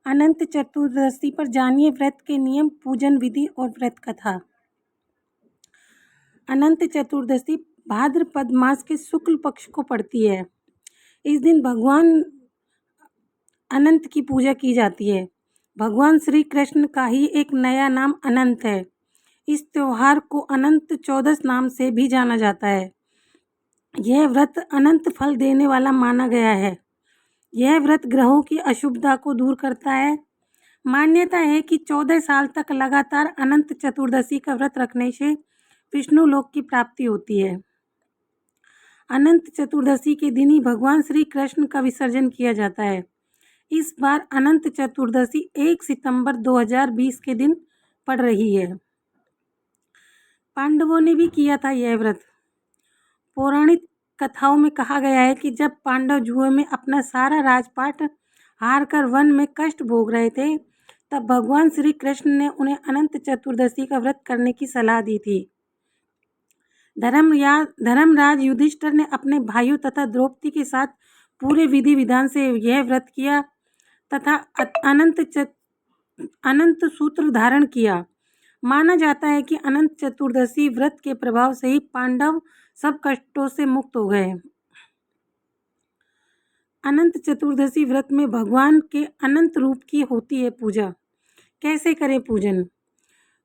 अनंत चतुर्दशी पर जानिए व्रत के नियम, पूजन विधि और व्रत कथा। अनंत चतुर्दशी भाद्रपद मास के शुक्ल पक्ष को पड़ती है। इस दिन भगवान अनंत की पूजा की जाती है। भगवान श्री कृष्ण का ही एक नया नाम अनंत है। इस त्योहार को अनंत चौदस नाम से भी जाना जाता है। यह व्रत अनंत फल देने वाला माना गया है। यह व्रत ग्रहों की अशुभता को दूर करता है। मान्यता है कि 14 साल तक लगातार अनंत चतुर्दशी का व्रत रखने से विष्णु लोक की प्राप्ति होती है। अनंत चतुर्दशी के दिन ही भगवान श्री कृष्ण का विसर्जन किया जाता है। इस बार अनंत चतुर्दशी 1 सितंबर 2020 के दिन पड़ रही है। पांडवों ने भी किया था यह व्रत। पौराणिक कथाओं में कहा गया है कि जब पांडव जुए में अपना सारा राजपाट हारकर वन में कष्ट भोग रहे थे, तब भगवान श्री कृष्ण ने उन्हें अनंत चतुर्दशी का व्रत करने की सलाह दी थी। धर्मराज युधिष्ठिर ने अपने भाइयों तथा द्रौपदी के साथ पूरे विधि विधान से यह व्रत किया तथा अनंत सूत्र धारण किया। माना जाता है कि अनंत चतुर्दशी व्रत के प्रभाव से ही पांडव सब कष्टों से मुक्त हो गए। अनंत चतुर्दशी व्रत में भगवान के अनंत रूप की होती है पूजा। कैसे करें पूजन?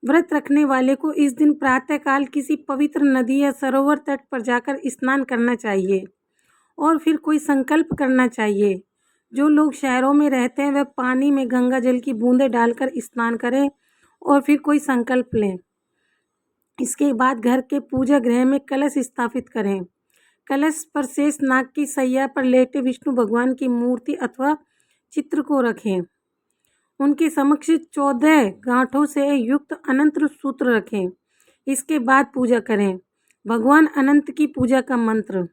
व्रत रखने वाले को इस दिन प्रातःकाल किसी पवित्र नदी या सरोवर तट पर जाकर स्नान करना चाहिए और फिर कोई संकल्प करना चाहिए। जो लोग शहरों में रहते हैं वह पानी में गंगा जल की बूंदें डालकर स्नान करें और फिर कोई संकल्प लें। इसके बाद घर के पूजा गृह में कलश स्थापित करें। कलश पर शेष नाग की सैया पर लेटे विष्णु भगवान की मूर्ति अथवा चित्र को रखें। उनके समक्ष 14 गांठों से युक्त अनंत सूत्र रखें। इसके बाद पूजा करें। भगवान अनंत की पूजा का मंत्र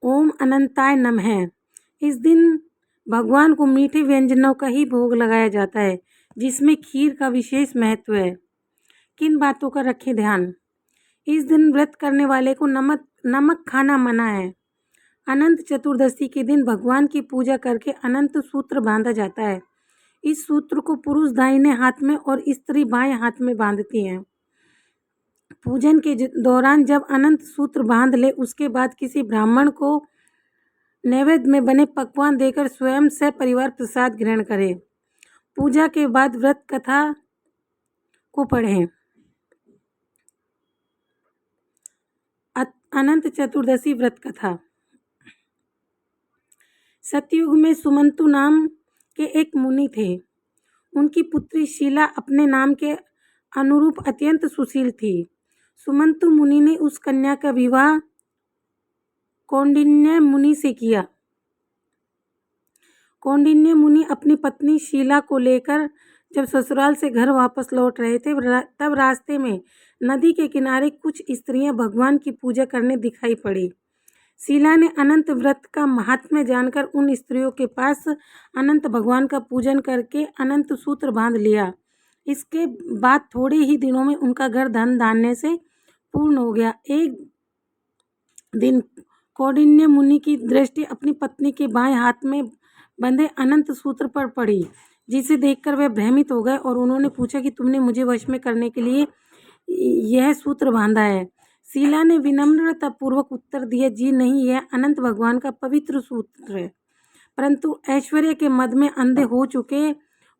ओम अनंताय नमः। इस दिन भगवान को मीठे व्यंजनों का ही भोग लगाया जाता है, जिसमें खीर का विशेष महत्व है। किन बातों का रखें ध्यान? इस दिन व्रत करने वाले को नमक खाना मना है। अनंत चतुर्दशी के दिन भगवान की पूजा करके अनंत सूत्र बांधा जाता है। इस सूत्र को पुरुष दाहिने हाथ में और स्त्री बाएं हाथ में बांधती हैं। पूजन के दौरान जब अनंत सूत्र बांध ले, उसके बाद किसी ब्राह्मण को नैवेद्य में बने पकवान देकर स्वयं से परिवार प्रसाद ग्रहण करें। पूजा के बाद व्रत कथा को पढ़ें। अनंत चतुर्दशी व्रत कथा। सतयुग में सुमंतु नाम के एक मुनि थे। उनकी पुत्री शीला अपने नाम के अनुरूप अत्यंत सुशील थी। सुमंतु मुनि ने उस कन्या का विवाह कौंडिन्य मुनि से किया। कौंडिन्य मुनि अपनी पत्नी शीला को लेकर जब ससुराल से घर वापस लौट रहे थे, तब रास्ते में नदी के किनारे कुछ स्त्रियां भगवान की पूजा करने दिखाई पड़ी। शीला ने अनंत व्रत का महात्म्य जानकर उन स्त्रियों के पास अनंत भगवान का पूजन करके अनंत सूत्र बांध लिया। इसके बाद थोड़े ही दिनों में उनका घर धन धान्य से पूर्ण हो गया। एक दिन कौंडिन्य मुनि की दृष्टि अपनी पत्नी के बाएं हाथ में बंधे अनंत सूत्र पर पड़ी, जिसे देखकर वह भ्रमित हो गए और उन्होंने पूछा कि तुमने मुझे वश में करने के लिए यह सूत्र बांधा है? शीला ने विनम्रता पूर्वक उत्तर दिया, जी नहीं, यह अनंत भगवान का पवित्र सूत्र है। परंतु ऐश्वर्य के मद में अंधे हो चुके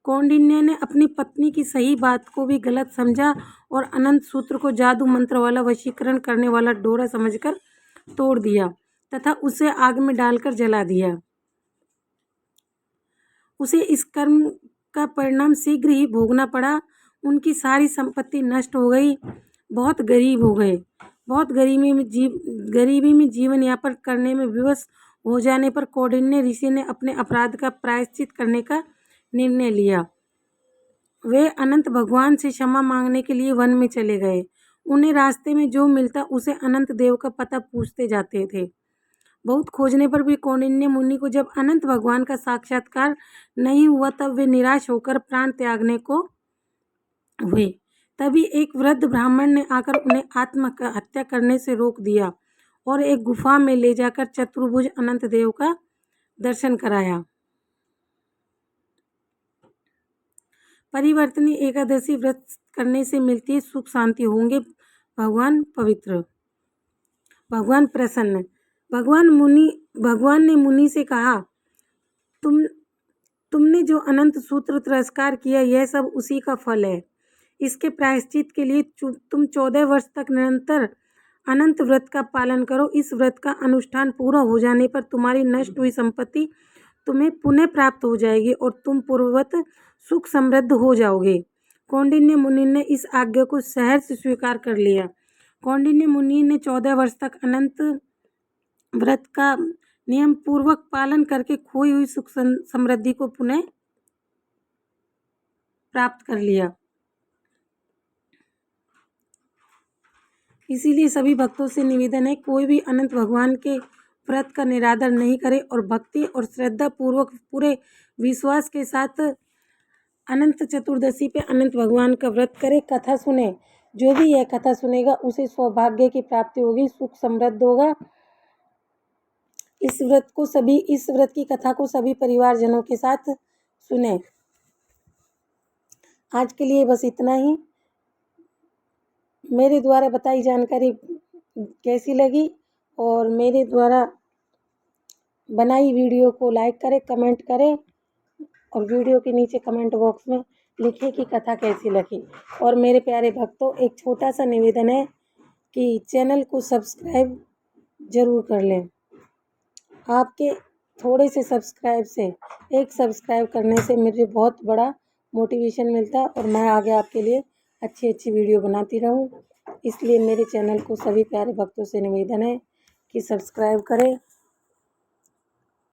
कौंडिन्य ने अपनी पत्नी की सही बात को भी गलत समझा और अनंत सूत्र को जादू मंत्र वाला, वशीकरण करने वाला डोरा समझकर तोड़ दिया तथा उसे आग में डालकर जला दिया। उसे इस कर्म का परिणाम शीघ्र ही भोगना पड़ा। उनकी सारी संपत्ति नष्ट हो गई। बहुत गरीब हो गए। बहुत गरीबी में जीवन यापन करने में विवश हो जाने पर कौंडिन्य ऋषि ने अपने अपराध का प्रायश्चित करने का निर्णय लिया। वे अनंत भगवान से क्षमा मांगने के लिए वन में चले गए। उन्हें रास्ते में जो मिलता उसे अनंत देव का पता पूछते जाते थे। बहुत खोजने पर भी कौंडिन्य मुनि को जब अनंत भगवान का साक्षात्कार नहीं हुआ, तब वे निराश होकर प्राण त्यागने को हुए। तभी एक वृद्ध ब्राह्मण ने आकर उन्हें आत्महत्या करने से रोक दिया और एक गुफा में ले जाकर चतुर्भुज अनंत देव का दर्शन कराया। परिवर्तनी एकादशी व्रत करने से मिलती है सुख शांति, होंगे भगवान पवित्र, भगवान प्रसन्न। भगवान ने मुनि से कहा, तुमने जो अनंत सूत्र तिरस्कार किया, यह सब उसी का फल है। इसके प्रायश्चित के लिए तुम 14 वर्ष तक निरंतर अनंत व्रत का पालन करो। इस व्रत का अनुष्ठान पूरा हो जाने पर तुम्हारी नष्ट हुई संपत्ति तुम्हें पुनः प्राप्त हो जाएगी और तुम पूर्ववत सुख समृद्ध हो जाओगे। कौंडिन्य मुनि ने इस आज्ञा को सहर्ष स्वीकार कर लिया। कौंडिन्य मुनि ने 14 वर्ष तक अनंत व्रत का नियम पूर्वक पालन करके खोई हुई सुख समृद्धि को पुनः प्राप्त कर लिया। इसीलिए सभी भक्तों से निवेदन है, कोई भी अनंत भगवान के व्रत का निरादर नहीं करे और भक्ति और श्रद्धा पूर्वक पूरे विश्वास के साथ अनंत चतुर्दशी पे अनंत भगवान का व्रत करे, कथा सुने। जो भी यह कथा सुनेगा उसे सौभाग्य की प्राप्ति होगी, सुख समृद्ध होगा। इस व्रत की कथा को सभी परिवारजनों के साथ सुने। आज के लिए बस इतना ही। मेरे द्वारा बताई जानकारी कैसी लगी और मेरे द्वारा बनाई वीडियो को लाइक करें, कमेंट करें और वीडियो के नीचे कमेंट बॉक्स में लिखें कि कथा कैसी लगी। और मेरे प्यारे भक्तों, एक छोटा सा निवेदन है कि चैनल को सब्सक्राइब ज़रूर कर लें। आपके थोड़े से सब्सक्राइब से, एक सब्सक्राइब करने से मुझे बहुत बड़ा मोटिवेशन मिलता है और मैं आगे आपके लिए अच्छी वीडियो बनाती रहूं। इसलिए मेरे चैनल को सभी प्यारे भक्तों से निवेदन है कि सब्सक्राइब करें